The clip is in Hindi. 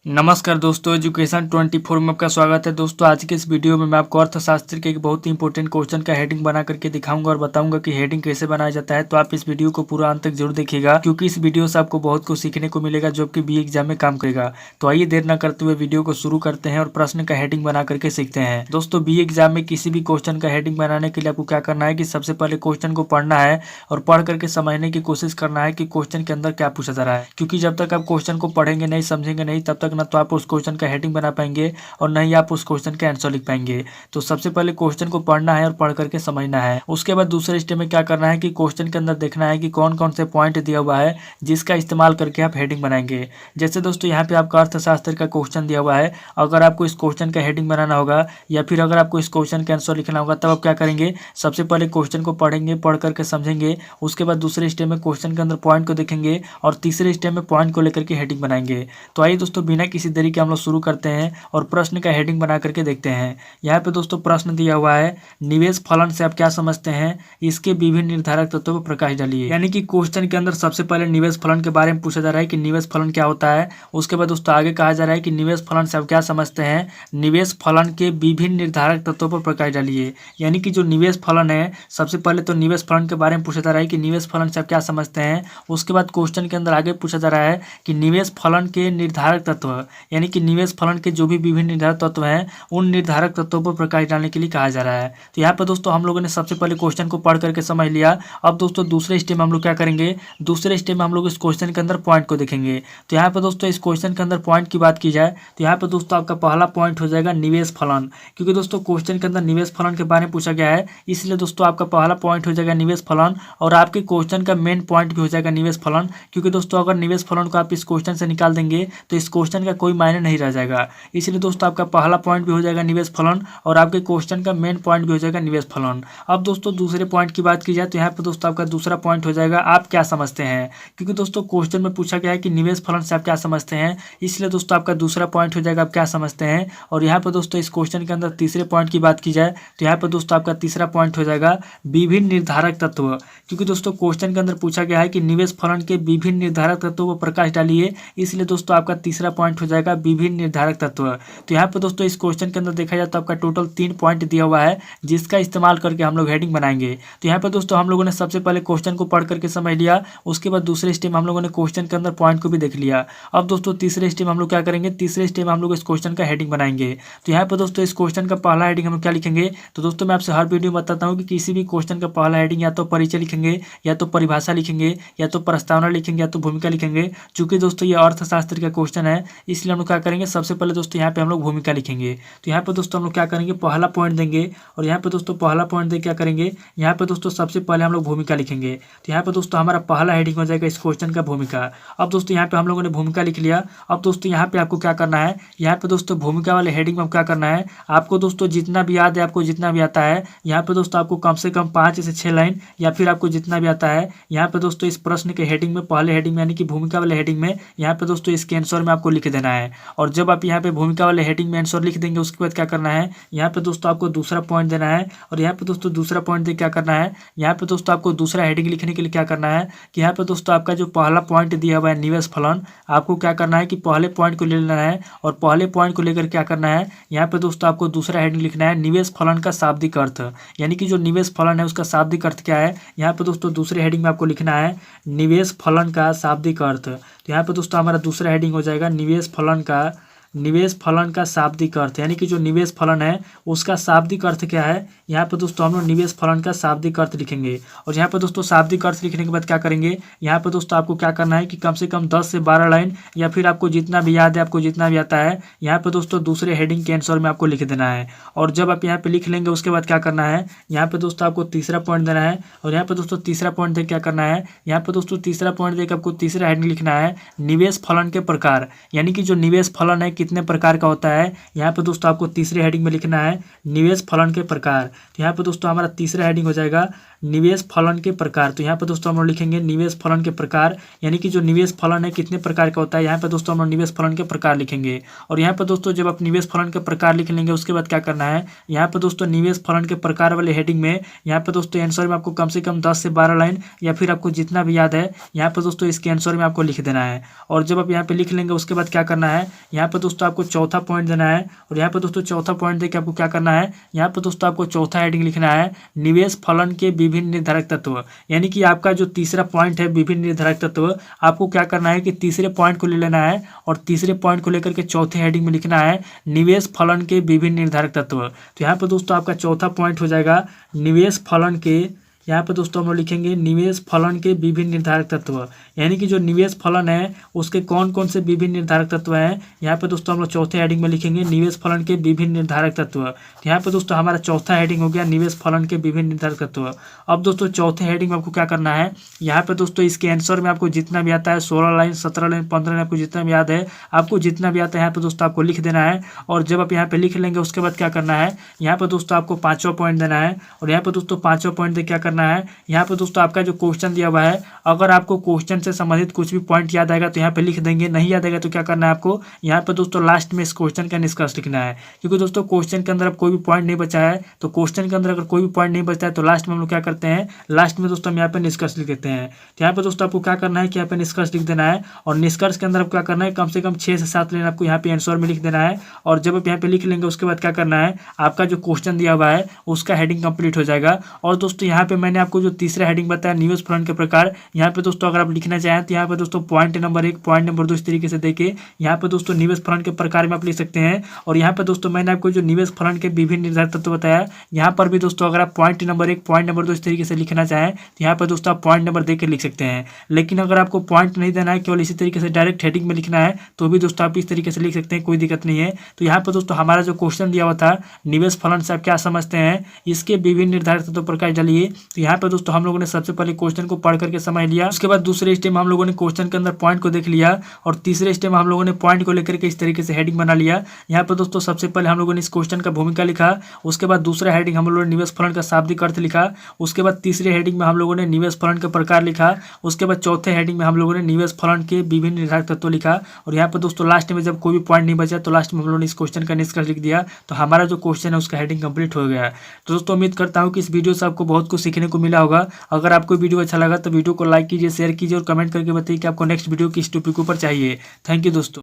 नमस्कार दोस्तों, एजुकेशन 24 में आपका स्वागत है। दोस्तों आज के इस वीडियो में मैं आपको अर्थशास्त्र के एक बहुत ही इंपॉर्टेंट क्वेश्चन का हेडिंग बना करके दिखाऊंगा और बताऊंगा कि हेडिंग कैसे बनाया जाता है। तो आप इस वीडियो को पूरा अंत तक जरूर देखिएगा, क्योंकि इस वीडियो से आपको बहुत कुछ सीखने को मिलेगा जो कि बी एग्जाम में काम करेगा। तो आइए देर न करते हुए वीडियो को शुरू करते हैं और प्रश्न का हेडिंग बना करके सीखते हैं। दोस्तों बी एग्जाम में किसी भी क्वेश्चन का हेडिंग बनाने के लिए आपको क्या करना है कि सबसे पहले क्वेश्चन को पढ़ना है और पढ़ करके समझने की कोशिश करना है कि क्वेश्चन के अंदर क्या पूछा जा रहा है। क्योंकि जब तक आप क्वेश्चन को पढ़ेंगे नहीं, समझेंगे नहीं, तब तक ना तो आप उस क्वेश्चन का हेडिंग बना पाएंगे और न ही आप उस क्वेश्चन का आंसर लिख पाएंगे। तो सबसे पहले क्वेश्चन को पढ़ना है और पढ़ करके समझना है। उसके बाद दूसरे स्टेप में क्या करना है कि क्वेश्चन के अंदर देखना है कि कौन कौन से पॉइंट दिया हुआ है जिसका इस्तेमाल करके आप हेडिंग बनाएंगे। जैसे दोस्तों यहाँ पे आपका अर्थशास्त्र का क्वेश्चन दिया हुआ है। अगर आपको इस क्वेश्चन का हेडिंग बनाना होगा या फिर अगर आपको इस क्वेश्चन का आंसर लिखना होगा, तब आप क्या करेंगे, सबसे पहले क्वेश्चन को पढ़ेंगे, पढ़ करके समझेंगे। उसके बाद दूसरे स्टेप में क्वेश्चन के अंदर पॉइंट को देखेंगे और तीसरे स्टेप में पॉइंट को लेकर के हेडिंग बनाएंगे। तो आइए दोस्तों बिना किसी देरी के हम लोग शुरू करते हैं और प्रश्न का हेडिंग बना करके देखते हैं। यहाँ पे दोस्तों प्रश्न दिया हुआ है, निवेश फलन से आप क्या समझते हैं, इसके विभिन्न निर्धारक तत्वों पर प्रकाश डालिए। यानी कि क्वेश्चन के अंदर सबसे पहले निवेश फलन के बारे में पूछा जा रहा है कि निवेश फलन क्या होता है। उसके बाद दोस्तों आगे कहा जा रहा है कि निवेश फलन से आप क्या समझते हैं, निवेश फलन के विभिन्न निर्धारक तत्वों पर प्रकाश डालिए। यानी कि जो निवेश फलन है, सबसे पहले तो निवेश फलन के बारे में पूछा जा रहा है कि निवेश फलन से आप क्या समझते हैं। उसके बाद क्वेश्चन के अंदर आगे पूछा जा रहा है कि निवेश फलन के निर्धारक तत्व, यानी कि निवेश फलन के जो भी विभिन्न निर्धारक तत्व हैं उन निर्धारक तत्वों पर प्रकाश डालने के लिए कहा जा रहा है। तो यहाँ पर दोस्तों हम लोगों ने सबसे पहले क्वेश्चन को पढ़ करके समझ लिया। अब दोस्तों दूसरे स्टेप में हम लोग क्या करेंगे, दूसरे स्टेप में हम लोग इस क्वेश्चन के अंदर पॉइंट को देखेंगे। तो यहाँ पर दोस्तों इस क्वेश्चन के अंदर पॉइंट की बात की जाए तो यहाँ पर दोस्तों आपका पहला पॉइंट हो जाएगा निवेश फलन। क्योंकि दोस्तों क्वेश्चन के अंदर निवेश फलन के बारे में पूछा गया है, इसलिए दोस्तों आपका पहला पॉइंट हो जाएगा निवेश फलन और आपके क्वेश्चन का मेन पॉइंट भी हो जाएगा निवेश फलन। क्योंकि दोस्तों अगर निवेश फलन को आप इस क्वेश्चन से निकाल देंगे तो इस क्वेश्चन का कोई मायने नहीं रह जाएगा। इसलिए दोस्तों आपका पहला पॉइंट भी हो जाएगा निवेश फलन और आपके क्वेश्चन का मेन पॉइंट भी हो जाएगा निवेश फलन। अब दोस्तों दूसरे पॉइंट की बात की जाए तो यहाँ पे दोस्तों आपका दूसरा पॉइंट हो जाएगा आप क्या समझते हैं। क्योंकि दोस्तों क्वेश्चन में पूछा गया है कि निवेश फलन से आप क्या समझते हैं, इसलिए दोस्तों आपका दूसरा पॉइंट हो जाएगा आप क्या समझते हैं। और यहाँ पर दोस्तों इस क्वेश्चन के अंदर तीसरे पॉइंट की बात की जाए तो यहाँ पर दोस्तों आपका तीसरा पॉइंट हो जाएगा विभिन्न निर्धारक तत्व। क्योंकि दोस्तों क्वेश्चन के अंदर पूछा गया है कि निवेश फलन के विभिन्न निर्धारक तत्वों पर प्रकाश डालिए, इसलिए दोस्तों आपका तीसरा पॉइंट हो जाएगा विभिन्न निर्धारक तत्व। तो यहाँ पर दोस्तों इस क्वेश्चन के अंदर देखा जाए तो आपका टोटल 3 पॉइंट दिया हुआ है जिसका इस्तेमाल करके हम लोग हेडिंग बनाएंगे। तो यहाँ पर दोस्तों हम लोगों ने सबसे पहले क्वेश्चन को पढ़ करके समझ लिया। उसके बाद दूसरे स्टेप में हम लोगों ने क्वेश्चन के अंदर पॉइंट को भी देख लिया। अब दोस्तों तीसरे स्टेप हम लोग क्या करेंगे, तीसरे स्टेप हम लोग इस क्वेश्चन का हेडिंग बनाएंगे। तो यहाँ पर दोस्तों इस क्वेश्चन का पहला हेडिंग हम क्या लिखेंगे, तो दोस्तों मैं आपसे हर वीडियो में बताता हूँ कि किसी भी क्वेश्चन का पहला हेडिंग या तो परिचय लिखेंगे, या तो परिभाषा लिखेंगे, या तो प्रस्तावना लिखेंगे, या तो भूमिका लिखेंगे। चूंकि दोस्तों ये अर्थशास्त्र का क्वेश्चन है, इसलिए हम लोग क्या करेंगे, सबसे पहले दोस्तों यहाँ पे हम लोग भूमिका लिखेंगे। तो यहाँ पे दोस्तों हम लोग क्या करेंगे, पहला पॉइंट देंगे और यहाँ पे दोस्तों पहला पॉइंट दे क्या करेंगे, यहाँ पे दोस्तों सबसे पहले हम लोग भूमिका लिखेंगे। तो यहाँ पे दोस्तों हमारा पहला हेडिंग हो जाएगा इस क्वेश्चन का भूमिका। अब दोस्तों यहाँ पे हम लोगों ने भूमिका लिख लिया। अब दोस्तों यहाँ पे आपको क्या करना है, यहाँ पे दोस्तों भूमिका वाले हेडिंग में क्या करना है, आपको दोस्तों जितना भी याद है, आपको जितना भी आता है, यहाँ पे दोस्तों आपको कम से कम 5 से 6 लाइन या फिर आपको जितना भी आता है, यहाँ पे दोस्तों इस प्रश्न के हेडिंग में, पहले हेडिंग में यानी कि भूमिका वाले हेडिंग में, यहाँ पे दोस्तों इसके आंसर में आपको लिख देना है। और जब आप यहाँ पे भूमिका वाले हेडिंग में आंसर लिख देंगे, उसके बाद क्या करना है, यहाँ पे दोस्तों आपको दूसरा पॉइंट देना है। और यहाँ पे दोस्तों दूसरा पॉइंट दे क्या करना है, यहाँ पे दोस्तों आपको दूसरा हेडिंग लिखने के लिए क्या करना है कि यहाँ पे दोस्तों आपका जो पहला पॉइंट दिया हुआ है निवेश फलन, आपको क्या करना है कि पहले पॉइंट को ले लेना है और पहले पॉइंट को लेकर क्या करना है, यहाँ पे दोस्तों आपको दूसरा हेडिंग लिखना है निवेश फलन का शाब्दिक अर्थ। यानी कि जो निवेश फलन है उसका शाब्दिक अर्थ क्या है, यहाँ पे दोस्तों दूसरे हेडिंग में आपको लिखना है निवेश फलन का शाब्दिक अर्थ। तो यहाँ पे दोस्तों हमारा दूसरा हेडिंग हो जाएगा निवेश फलन का शाब्दिक अर्थ। यानी कि जो निवेश फलन है उसका शाब्दिक अर्थ क्या है, यहाँ पर दोस्तों हम लोग निवेश फलन का शाब्दिक अर्थ लिखेंगे। और यहाँ पर दोस्तों शाब्दिक अर्थ लिखने के बाद क्या करेंगे, यहाँ पर दोस्तों आपको क्या करना है कि कम से कम 10 से 12 लाइन या फिर आपको जितना भी याद है, आपको जितना भी आता है, यहाँ पर दोस्तों दूसरे हेडिंग के आंसर में आपको लिख देना है। और जब आप यहाँ पे लिख लेंगे उसके बाद क्या करना है, यहाँ पे दोस्तों आपको तीसरा पॉइंट देना है। और यहाँ पे दोस्तों तीसरा पॉइंट दे क्या करना है, यहाँ पे दोस्तों तीसरा पॉइंट देकर आपको तीसरा हेडिंग लिखना है निवेश फलन के प्रकार। यानी कि जो निवेश फलन है कितने प्रकार का होता है, यहाँ पे दोस्तों आपको तीसरे हेडिंग में लिखना है निवेश फलन के प्रकार। तो यहाँ पे दोस्तों हमारा तीसरा हेडिंग हो जाएगा निवेश फलन के प्रकार। तो यहाँ पर दोस्तों हम लोग लिखेंगे निवेश फलन के प्रकार, यानी कि जो निवेश फलन है कितने प्रकार का होता है। यहाँ पर दोस्तों हम लोग निवेश फलन के प्रकार लिखेंगे। और यहाँ पर दोस्तों जब आप निवेश फलन के प्रकार लिख लेंगे उसके बाद क्या करना है, यहाँ पर दोस्तों निवेश फलन के प्रकार वाले हेडिंग में यहाँ पर दोस्तों आंसर में आपको कम से कम 10 से 12 लाइन या फिर आपको जितना भी याद है यहाँ पर दोस्तों इसके आंसर में आपको लिख देना है। और जब आप यहाँ पे लिख लेंगे उसके बाद क्या करना है, यहाँ पर दोस्तों आपको चौथा पॉइंट देना है। और यहाँ पर दोस्तों चौथा पॉइंट देके आपको क्या करना है, यहाँ पर दोस्तों आपको चौथा हेडिंग लिखना है निवेश फलन के विभिन्न निर्धारक तत्व। यानी कि आपका जो तीसरा पॉइंट है विभिन्न निर्धारक तत्व, आपको क्या करना है कि तीसरे पॉइंट को ले लेना है और तीसरे पॉइंट को लेकर के चौथे हेडिंग में लिखना है निवेश फलन के विभिन्न निर्धारक तत्व। तो यहाँ पर दोस्तों आपका चौथा पॉइंट हो जाएगा निवेश फलन के, यहाँ पर दोस्तों हम लोग लिखेंगे निवेश फलन के विभिन्न निर्धारक तत्व। यानी कि जो निवेश फलन है उसके कौन कौन से विभिन्न निर्धारक तत्व हैं, यहाँ पर दोस्तों हम लोग चौथे हेडिंग में लिखेंगे निवेश फलन के विभिन्न निर्धारक तत्व। तो यहाँ पर दोस्तों हमारा चौथा हेडिंग हो गया निवेश फलन के विभिन्न निर्धारक तत्व। अब दोस्तों चौथे हेडिंग में आपको क्या करना है, यहाँ पर दोस्तों इसके आंसर में आपको जितना भी आता है 16 लाइन 17 लाइन 15 लाइन आपको जितना भी याद है, आपको जितना भी आता है यहाँ पर दोस्तों आपको लिख देना है। और जब आप यहाँ पे लिख लेंगे उसके बाद क्या करना है, यहाँ पर दोस्तों आपको 5वां पॉइंट देना है। और यहाँ पर दोस्तों 5वां पॉइंट दे क्या करना है, यहाँ पर दोस्तों आपका जो क्वेश्चन दिया हुआ है, अगर आपको क्वेश्चन से संबंधित कुछ भी पॉइंट याद आएगा तो यहाँ पे लिख देंगे, नहीं याद आएगा तो क्या करना है आपको यहाँ पे दोस्तों लास्ट में इस क्वेश्चन का निष्कर्ष लिखना है। क्योंकि दोस्तों क्वेश्चन के अंदर अब कोई भी पॉइंट नहीं बचा है, तो क्वेश्चन के अंदर अगर कोई भी पॉइंट नहीं बचता है तो लास्ट में हम लोग क्या करते हैं, लास्ट में दोस्तों हम यहाँ पे निष्कर्ष लिख देते हैं। तो यहाँ पे दोस्तों आपको क्या करना है कि यहाँ पे निष्कर्ष लिख देना है। और निष्कर्ष के अंदर आपको क्या करना है, कम से कम 6 से 7 लाइन आपको यहाँ पे आंसर में लिख देना है। और जब आप यहाँ पे लिख लेंगे उसके बाद क्या करना है, आपका जो क्वेश्चन दिया हुआ है उसका हेडिंग कंप्लीट हो जाएगा। और दोस्तों यहाँ पे मैंने आपको जो तीसरा हेडिंग बताया निवेश फलन के प्रकार, यहाँ पे दोस्तों अगर आप लिखना चाहें तो यहाँ पे दोस्तों पॉइंट नंबर 1 पॉइंट नंबर 2 इस तरीके से देके यहाँ पे दोस्तों निवेश फलन के प्रकार में आप लिख सकते हैं। और यहाँ पे दोस्तों मैंने आपको जो निवेश फलन के विभिन्न निर्धारक तत्व बताया, यहाँ पर भी दोस्तों अगर आप पॉइंट नंबर 1 पॉइंट नंबर 2 इस तरीके से लिखना चाहें तो यहाँ पर दोस्तों आप पॉइंट नंबर देकर लिख सकते हैं। लेकिन अगर आपको पॉइंट नहीं देना है, केवल इसी तरीके से डायरेक्ट हेडिंग में लिखना है, तो भी दोस्तों आप इस तरीके से लिख सकते हैं, कोई दिक्कत नहीं है। तो यहाँ पर दोस्तों हमारा जो क्वेश्चन दिया हुआ था निवेश फलन से आप क्या समझते हैं, इसके विभिन्न निर्धारक तत्व प्रकार डालिए। तो यहाँ पर दोस्तों हम लोगों ने सबसे पहले क्वेश्चन को पढ़ करके समझ लिया। उसके बाद दूसरे स्टेप में हम लोगों ने क्वेश्चन के अंदर पॉइंट को देख लिया। और तीसरे स्टेप में हम लोगों ने पॉइंट को लेकर के इस तरीके से हेडिंग बना लिया। यहाँ पर दोस्तों सबसे पहले हम लोगों ने इस क्वेश्चन का भूमिका लिखा। उसके बाद दूसरा हेडिंग हम लोगों ने निवेश फलन का शाब्दिक अर्थ लिखा। उसके बाद तीसरे हेडिंग में हम लोगों ने निवेश फलन के प्रकार लिखा। उसके बाद चौथे हेडिंग में हम लोगों ने निवेश फलन के विभिन्न निर्धारक तत्व लिखा। और यहाँ पर दोस्तों लास्ट में जब कोई भी पॉइंट नहीं बचा तो लास्ट में हम लोगों ने इस क्वेश्चन का निष्कर्ष लिख दिया। तो हमारा जो क्वेश्चन है उसका हेडिंग कंप्लीट हो गया है। तो दोस्तों उम्मीद करता हूँ कि इस वीडियो से आपको बहुत कुछ सीखने को मिला होगा। अगर आपको वीडियो अच्छा लगा तो वीडियो को लाइक कीजिए, शेयर कीजिए और कमेंट करके बताइए कि आपको नेक्स्ट वीडियो किस टॉपिक के ऊपर चाहिए। थैंक यू दोस्तों।